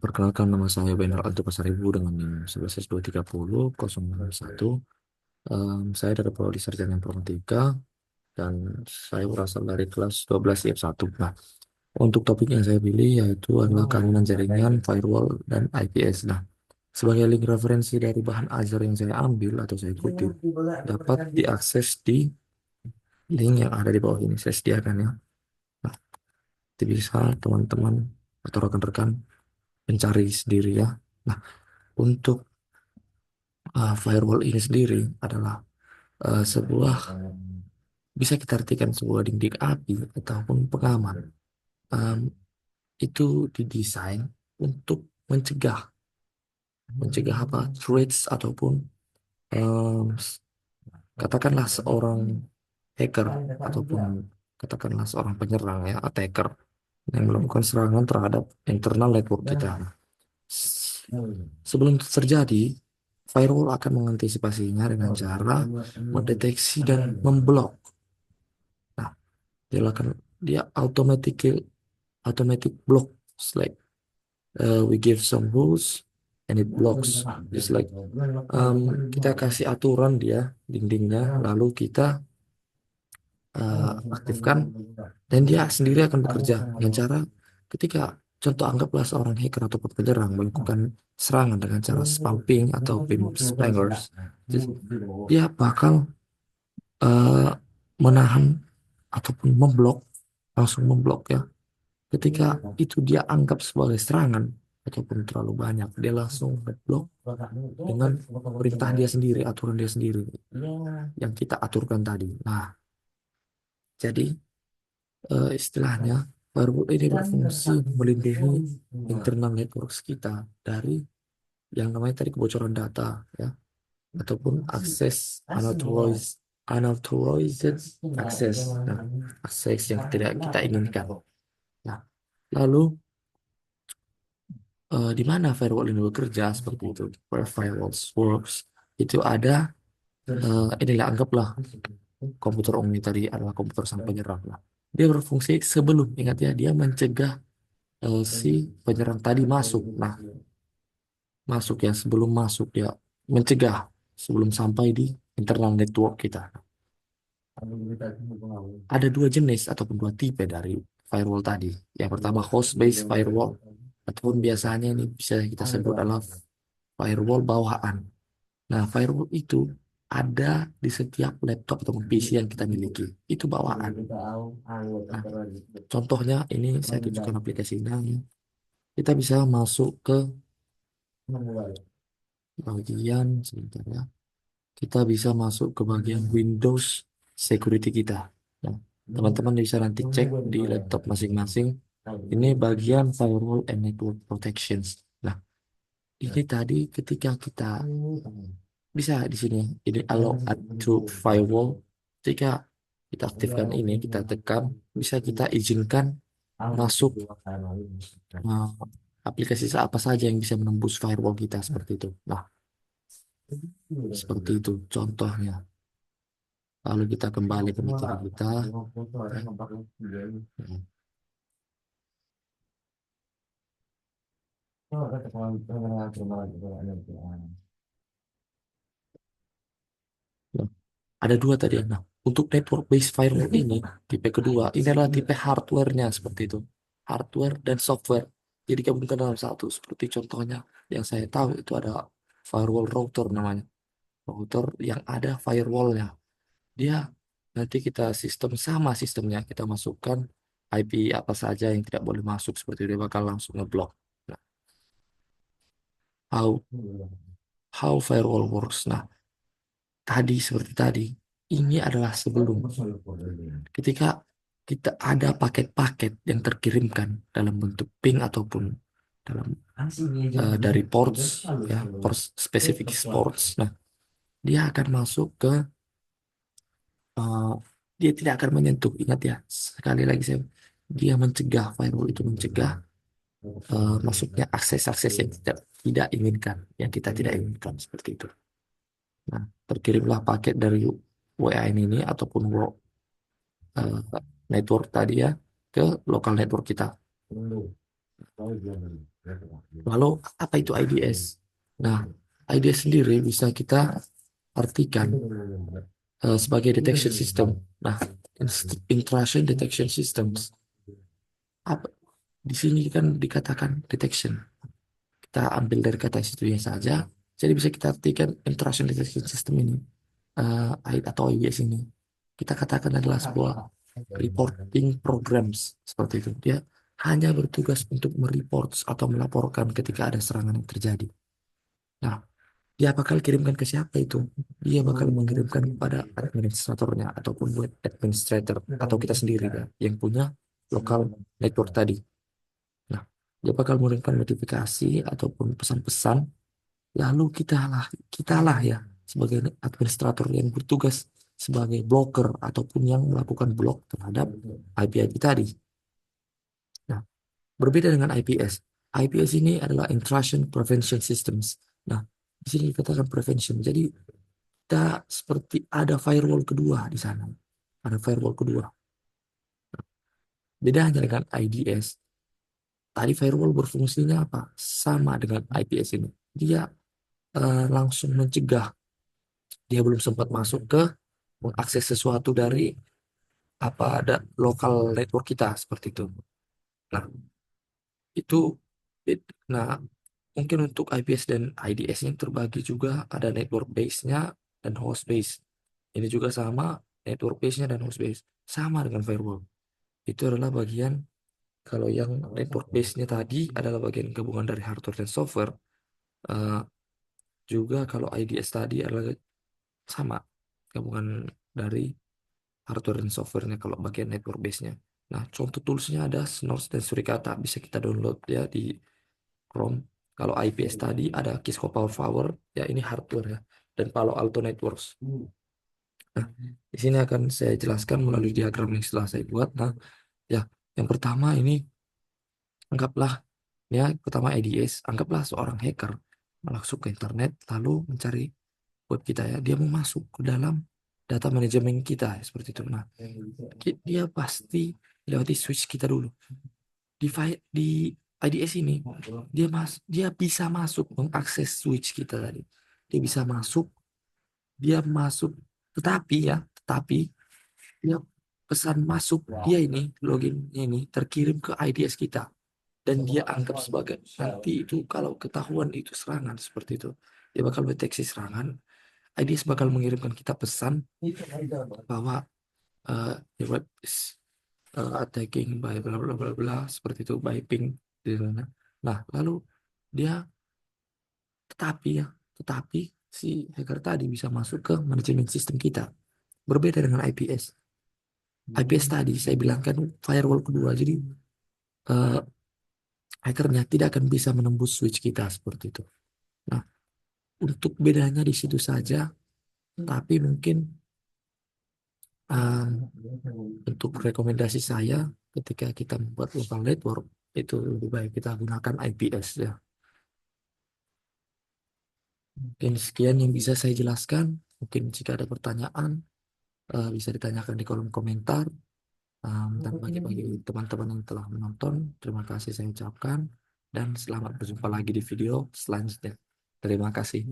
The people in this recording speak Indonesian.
Perkenalkan nama saya Benar Alto Pasaribu dengan NIM 11S230 Saya dari Prodi Sarjana Informatika dan saya berasal dari kelas 12 IF1. Nah, untuk topik yang saya pilih yaitu adalah keamanan jaringan, firewall, dan IPS. Nah, sebagai link referensi dari bahan ajar yang saya ambil atau saya kutip dapat diakses di link yang ada di bawah ini. Saya sediakan ya. Nah, itu bisa teman-teman atau rekan-rekan mencari sendiri ya. Nah, untuk firewall ini sendiri adalah sebuah bisa kita artikan sebuah dinding api ataupun pengaman. Em, itu didesain untuk mencegah mencegah apa threats ataupun em, s- katakanlah seorang hacker ataupun katakanlah seorang penyerang ya attacker yang melakukan serangan terhadap internal network kita. S- Sebelum itu terjadi, firewall akan mengantisipasinya dengan cara mendeteksi dan memblok. Nah, dia automatic block. It's like we give some rules and it blocks. It's like kita kasih aturan dia dindingnya, lalu kita aktifkan dan dia sendiri akan bekerja dengan cara ketika contoh anggaplah seorang hacker atau penyerang melakukan serangan dengan cara spamming atau pim spammers, dia bakal eh, menahan ataupun memblok langsung memblok ya. Ketika itu dia anggap sebagai serangan ataupun terlalu banyak, dia langsung ngeblok dengan perintah dia sendiri, aturan dia sendiri yang kita aturkan tadi. Nah, jadi istilahnya firewall ini berfungsi melindungi internal network kita dari yang namanya tadi kebocoran data ya ataupun akses unauthorized access. Nah, akses yang tidak kita inginkan. Nah, lalu di mana firewall ini bekerja seperti itu. Where firewalls works itu ada inilah anggaplah komputer Om ini tadi adalah komputer sang penyerang. Nah, dia berfungsi sebelum ingat ya dia mencegah si penyerang tadi masuk. Nah, masuk ya sebelum masuk dia mencegah sebelum sampai di internal network kita. Ada dua jenis ataupun dua tipe dari firewall tadi. Yang pertama host based firewall ataupun biasanya ini bisa kita sebut adalah firewall bawaan. Nah, firewall itu ada di setiap laptop atau PC yang kita miliki. Itu bawaan. Nah, contohnya ini saya tunjukkan aplikasinya. Kita bisa masuk ke bagian sebentar ya. Kita bisa masuk ke bagian Windows security kita. Nah, teman-teman bisa nanti cek di laptop masing-masing. Ini bagian firewall and network protections. Nah, ini tadi ketika kita bisa di sini ini allow add to firewall. Ketika kita aktifkan ini, kita tekan, bisa kita izinkan masuk uh, aplikasi apa saja yang bisa menembus firewall kita seperti itu. Nah, seperti itu contohnya. Lalu kita kembali ke metode kita. Nah, ada dua tadi. Nah, untuk network based firewall ini, tipe kedua, ini adalah tipe hardware-nya seperti itu. Hardware dan software. Jadi gabungkan dalam satu. Seperti contohnya yang saya tahu itu ada firewall router namanya. Router yang ada firewall-nya. Dia nanti kita sistem sama sistemnya. Kita masukkan IP apa saja yang tidak boleh masuk seperti itu. Dia bakal langsung ngeblok. Nah, how firewall works. Nah, tadi seperti tadi, ini adalah sebelum ketika kita ada paket-paket yang terkirimkan dalam bentuk ping ataupun dalam dari ports ya, ports spesifik ports. Nah, dia akan masuk ke eh, dia tidak akan menyentuh. Ingat ya, sekali lagi saya dia mencegah firewall itu mencegah masuknya akses-akses yang tidak inginkan, yang kita tidak inginkan seperti itu. Nah, terkirimlah paket dari WAN ini ataupun eh, network tadi ya ke lokal network kita. Lalu apa itu IDS? Nah, IDS sendiri bisa kita artikan sebagai detection system. Nah, intrusion detection systems. Apa di sini kan dikatakan detection. Kita ambil dari kata institusinya saja. Jadi bisa kita artikan intrusion detection system ini atau IDS ini kita katakan adalah sebuah reporting programs seperti itu. Dia hanya bertugas untuk mereport atau melaporkan ketika ada serangan yang terjadi. Nah, dia bakal kirimkan ke siapa itu? Dia bakal mengirimkan kepada administratornya ataupun web administrator atau kita sendiri kan, yang punya lokal network tadi. Nah, dia bakal mengirimkan notifikasi ataupun pesan-pesan. Lalu kitalah ya sebagai administrator yang bertugas sebagai blocker ataupun yang melakukan blok terhadap IP-IP tadi. Nah, berbeda dengan IPS. IPS ini adalah Intrusion Prevention Systems. Nah, di sini dikatakan prevention. Jadi kita seperti ada firewall kedua di sana. Ada firewall kedua. Bedanya dengan IDS. Tadi firewall berfungsinya apa? Sama dengan IPS ini. Dia langsung mencegah. Dia belum sempat masuk ke mengakses sesuatu dari apa ada lokal network kita seperti itu. Nah, itu nah mungkin untuk IPS dan IDS-nya terbagi juga ada network base-nya dan host base. Ini juga sama network base-nya dan host base sama dengan firewall. Itu adalah bagian kalau yang network base-nya tadi adalah bagian gabungan dari hardware dan software. Eh, juga kalau IDS tadi adalah sama gabungan dari hardware dan softwarenya kalau bagian network base-nya. Nah, contoh toolsnya ada Snors dan Suricata. Bisa kita download ya di Chrome. Kalau IPS tadi ada Cisco Power, ya ini hardware ya. Dan Palo Alto Networks. Nah, di sini akan saya jelaskan melalui diagram yang setelah saya buat. Nah, ya, yang pertama ini anggaplah ya, pertama IDS, anggaplah seorang hacker masuk ke internet lalu mencari web kita ya, dia mau masuk ke dalam data manajemen kita seperti itu. Nah, dia pasti lewati switch kita dulu. Di IDS ini dia bisa masuk mengakses switch kita tadi. Dia bisa masuk, dia masuk, tetapi ya, tetapi dia pesan masuk dia ini loginnya ini terkirim ke IDS kita dan dia anggap sebagai nanti itu kalau ketahuan itu serangan seperti itu dia bakal deteksi serangan. IDS bakal mengirimkan kita pesan bahwa your web is attacking by bla bla bla bla seperti itu by ping di sana. Nah, lalu dia tetapi ya, tetapi si hacker tadi bisa masuk ke manajemen sistem kita. Berbeda dengan IPS. IPS tadi saya bilang kan firewall kedua. Jadi eh, hackernya tidak akan bisa menembus switch kita seperti itu. Nah, untuk bedanya di situ saja, tapi mungkin um, untuk rekomendasi saya ketika kita membuat local network itu lebih baik kita gunakan IPS ya. Mungkin sekian yang bisa saya jelaskan. Mungkin jika ada pertanyaan bisa ditanyakan di kolom komentar. Dan bagi teman-teman yang telah menonton, terima kasih saya ucapkan dan selamat berjumpa lagi di video selanjutnya. Terima kasih.